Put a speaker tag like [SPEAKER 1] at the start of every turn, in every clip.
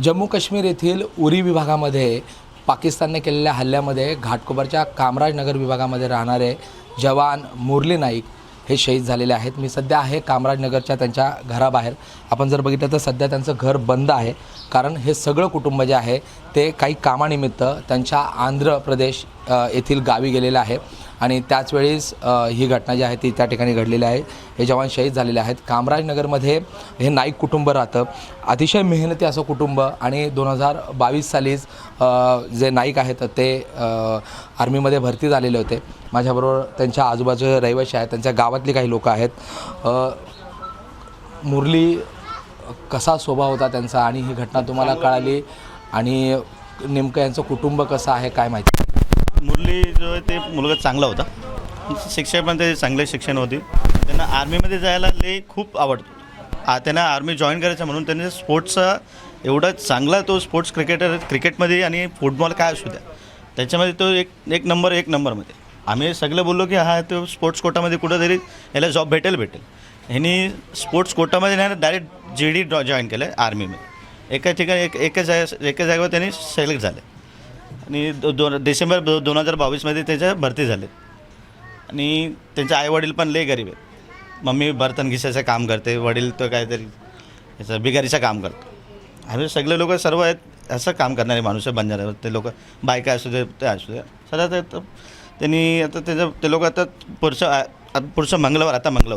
[SPEAKER 1] जम्मू काश्मीर येथील उरी विभागामध्ये पाकिस्तानने केलेल्या हल्ल्यामध्ये घाटकोपरच्या कामराजनगर विभागामध्ये राहणारे जवान मुरली नाईक हे शहीद झालेले आहेत। मी सध्या आहे कामराजनगरच्या त्यांच्या घराबाहेर। आपण जर बघितलं तर सध्या त्यांचं घर बंद आहे, कारण हे सगळं कुटुंब जे आहे ते काही कामानिमित्त त्यांच्या आंध्र प्रदेश येथील गावी गेलेलं आहे आणि त्याच वेळेस ही घटना जी आहे ती त्या ठिकाणी घडलेली आहे। हे जवान शहीद झालेले आहेत। कामराजनगरमध्ये हे नाईक कुटुंब राहतं, अतिशय मेहनती असं कुटुंब आणि 2022 सालीच जे नाईक आहेत ते आर्मीमध्ये भरती झालेले होते। माझ्याबरोबर त्यांच्या आजूबाजूचे रहिवासी आहेत, त्यांच्या गावातली काही लोक आहेत। मुरली कसा स्वभाव होता त्यांचा आणि ही घटना तुम्हाला कळाली आणि नेमकं यांचं कुटुंब कसं आहे काय माहिती?
[SPEAKER 2] मुरली जो आहे ते मुलगा चांगला होता, शिक्षण पण ते चांगले शिक्षण होते। त्यांना आर्मीमध्ये जायला लई खूप आवडतो। त्यांना आर्मी जॉईन करायचं म्हणून त्यांनी स्पोर्ट्सचा एवढा चांगला तो स्पोर्ट्स क्रिकेटमध्ये आणि फुटबॉल काय असू द्या त्याच्यामध्ये तो एक नंबरमध्ये। आम्ही सगळे बोललो की हा तो स्पोर्ट्स कोटामध्ये कुठंतरी याला जॉब भेटेल। ह्यांनी स्पोर्ट्स कोटामध्ये नाही डायरेक्ट GD जॉईन केलं आहे आर्मीमध्ये। एका ठिकाणी एका जागेवर त्यांनी सिलेक्ट झाले आणि डिसेंबर 2022मध्ये त्याच्या भरती झाले। आणि त्यांचे आईवडील पण लय गरीब आहेत। मम्मी बर्तन घिसायचं काम करते, वडील तो काहीतरी याचं बिगारीचं काम करतो। आम्ही सगळे लोक सर्व आहेत असं काम करणारे माणूस आहे बंजारा। ते लोक बायका असू दे ते असू दे सर त्यांनी आता ते लोक आता पुढचं मंगळवारी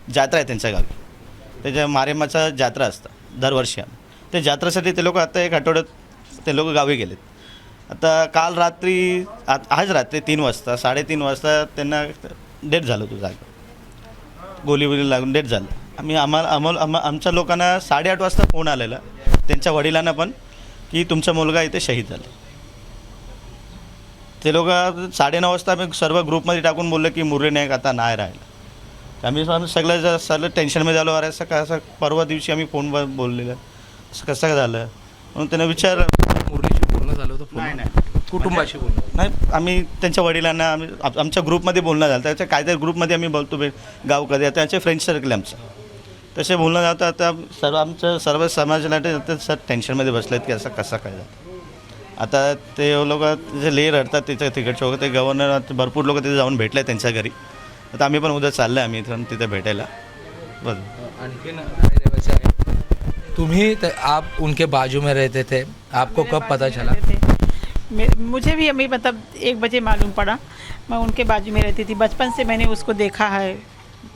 [SPEAKER 2] जत्रा आहे त्यांच्या गावी। त्याच्या मारेमाचा जत्रा असतं दरवर्षी। त्या जत्रेसाठी ते लोक आता एक आठवड्यात ते लोक गावी गेलेत। आता काल रात्री आज रात्री 3 वाजता 3:30 वाजता त्यांना डेथ झालं होतं जागा, गोळी लागून डेथ झालं। आमच्या लोकांना 8:30 वाजता फोन आलेला त्यांच्या वडिलांना पण की तुमचा मुलगा इथे शहीद झाला। ते लोक 9:30 वाजता आम्ही सर्व ग्रुपमध्ये टाकून बोललं की मुरली नाईक आता नाही राहिला। आम्ही सगळं टेन्शनमध्ये आलो। अरे असं परवा दिवशी आम्ही फोनवर बोललेलं असं कसं झालं म्हणून त्यांना विचार
[SPEAKER 1] मुरलीशी बोलणं झालं होतं?
[SPEAKER 2] नाही
[SPEAKER 1] कुटुंबाशी बोलणं
[SPEAKER 2] नाही, आम्ही त्यांच्या वडिलांना आमच्या ग्रुपमध्ये बोलणं झालं। त्याच्या काहीतरी ग्रुपमध्ये आम्ही बोलतो गाव कधी त्यांचे फ्रेंड सर्कल आमचं तसे बोलणं जातं। आता सर्व समाजाला सर टेन्शनमध्ये बसलेत की असं कसं काय झालं। आता ते लोक जे ले रडतात तिकडचे वगैरे ते गव्हर्नर भरपूर लोक तिथे जाऊन भेटले त्यांच्या घरी। आता आम्ही पण उद्या चाललो आहे आम्ही इथून तिथे भेटायला। बस
[SPEAKER 1] आणखीन तुम्ही आप उनके बाजू में रहते थे, आपको कब पता चला?
[SPEAKER 3] मुझे भी अभी मतलब 1 बजे मालूम पड़ा। मैं उनके बाजू में रहती थी, बचपन से मैंने उसको देखा है,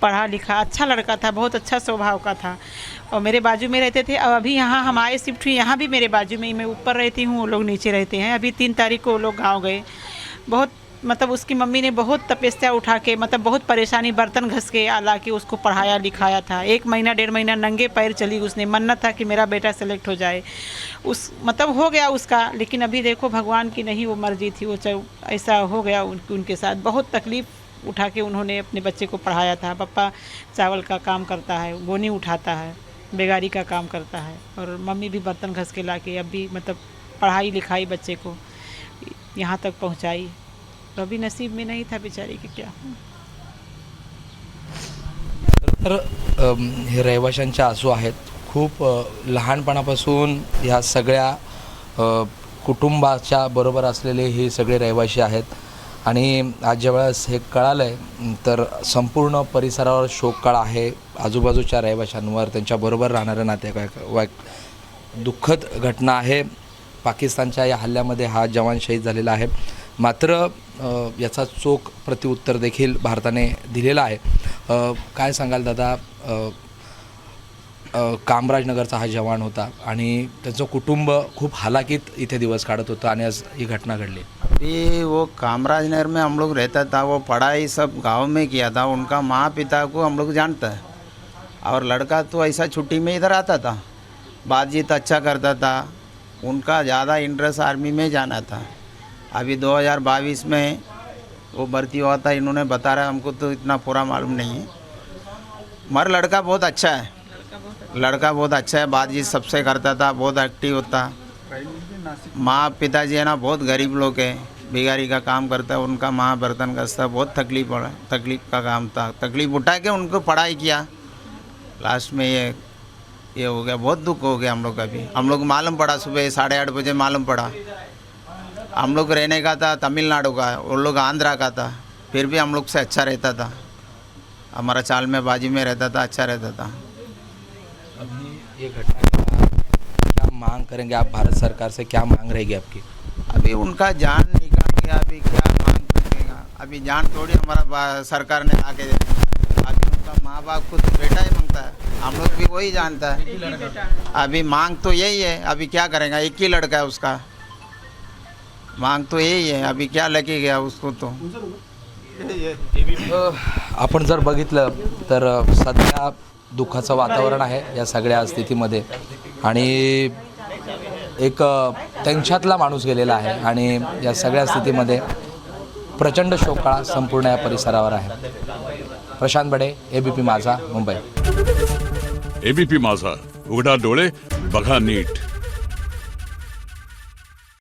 [SPEAKER 3] पढ़ा लिखा अच्छा लड़का था, बहुत अच्छा स्वभाव का था और मेरे बाजू में रहते थे। और अभी यहाँ हम आए शिफ्ट हुई, यहाँ भी मेरे बाजू में ही, मैं ऊपर रहती हूँ, वो लोग नीचे रहते हैं। अभी 3 तारीख को वो लोग गाँव गए। बहुत मतलब उसकी मम्मी ने बहुत तपस्या उठा के मतलब बहुत परेशानी बर्तन घस के ला के उसको पढ़ाया लिखाया था। 1 महीना 1.5 महीना नंगे पैर चली उसने, मन्नत था कि मेरा बेटा सेलेक्ट हो जाए। उस मतलब हो गया उसका, लेकिन अभी देखो भगवान की नहीं वो मर्जी थी, वो ऐसा हो गया उनके साथ। बहुत तकलीफ़ उठा के उन्होंने अपने बच्चे को पढ़ाया था। पापा चावल का काम करता है, गोनी उठाता है, बेगारी का काम करता है और मम्मी भी बर्तन घस के ला के अभी मतलब पढ़ाई लिखाई बच्चे को यहाँ तक पहुँचाई। तो अभी नसीब में नहीं था बेचारी की क्या।
[SPEAKER 1] तर हे रहिवाशांचे आसू आहेत। खूप लहानपणापासून ह्या सगळ्या कुटुंबाच्या बरोबर असलेले हे सगळे रहिवाशी आहेत आणि आज ज्यावेळेस हे कळालं आहे तर संपूर्ण परिसरावर शोककळा आहे। आजूबाजूच्या रहिवाशांवर, त्यांच्याबरोबर राहणाऱ्या नातेवाईक दुःखद घटना आहे। पाकिस्तानच्या या हल्ल्यामध्ये हा जवान शहीद झालेला आहे, मात्र याचा चोख प्रत्युत्तर देखील भारताने दिलेला आहे। काय सांगाल दादा, कामराजनगरचा हा जवान होता आणि त्याचं कुटुंब खूप हालाकीत इथे दिवस काढत होतं आणि आज ही घटना घडली।
[SPEAKER 4] अभी वो कामराजनगर में हम लोग रहता था, वो पढ़ाई सब गांव में किया था। उनका माँ पिता को हम लोग जानता है और लड़का तो ऐसा छुट्टी में इधर आता था, बातचीत अच्छा करता था। उनका ज़्यादा इंटरेस्ट आर्मी में जाना था। अभी 2022 में वो भर्ती हुआ था, इन्होंने बता रहा, हमको तो इतना पूरा मालूम नहीं है। मगर लड़का बहुत अच्छा है, लड़का बहुत अच्छा है, बातचीत सबसे करता था, बहुत एक्टिव होता। माँ पिताजी है ना बहुत गरीब लोग हैं, बिगारी का काम करता है। उनका माँ बर्तन घसता, बहुत तकलीफ का काम था। तकलीफ उठा के उनको पढ़ाई किया, लास्ट में ये ये हो गया, बहुत दुख हो गया हम लोग का भी। हम लोग मालूम पड़ा सुबह 8:30 बजे मालूम पड़ा। हम लोग रहने का था तमिलनाडु का, वो लोग आंध्रा का था, फिर भी हम लोग से अच्छा रहता था, हमारा चाल में बाजी में रहता था, अच्छा रहता था।
[SPEAKER 1] अभी ये घटना के बाद क्या मांग करेंगे आप भारत सरकार से, क्या मांग रहेगी आपकी?
[SPEAKER 4] अभी उनका जान निकाल के अभी क्या मांग सकेगा, अभी जान थोड़ी हमारा सरकार ने ला के दे दी। अभी उनका माँ बाप खुद बेटा ही मांगता है, हम लोग भी वही जानता है। अभी मांग तो यही है, अभी क्या करेगा, एक ही लड़का है उसका, मांग तो यही है, अभी क्या लगे गया उसको तो।
[SPEAKER 1] आपण जर बघितलं तर सध्या दुःखाचं वातावरण आहे या सगळ्या स्थितीमध्ये आणि एक त्यांच्यातला माणूस गेलेला आहे आणि या सगळ्या स्थितीमध्ये प्रचंड शोककळा संपूर्ण या परिसरावर आहे. प्रशांत बडे, ABP माझा, मुंबई.
[SPEAKER 5] ABP माझा, उघडा डोळे बघा नीट.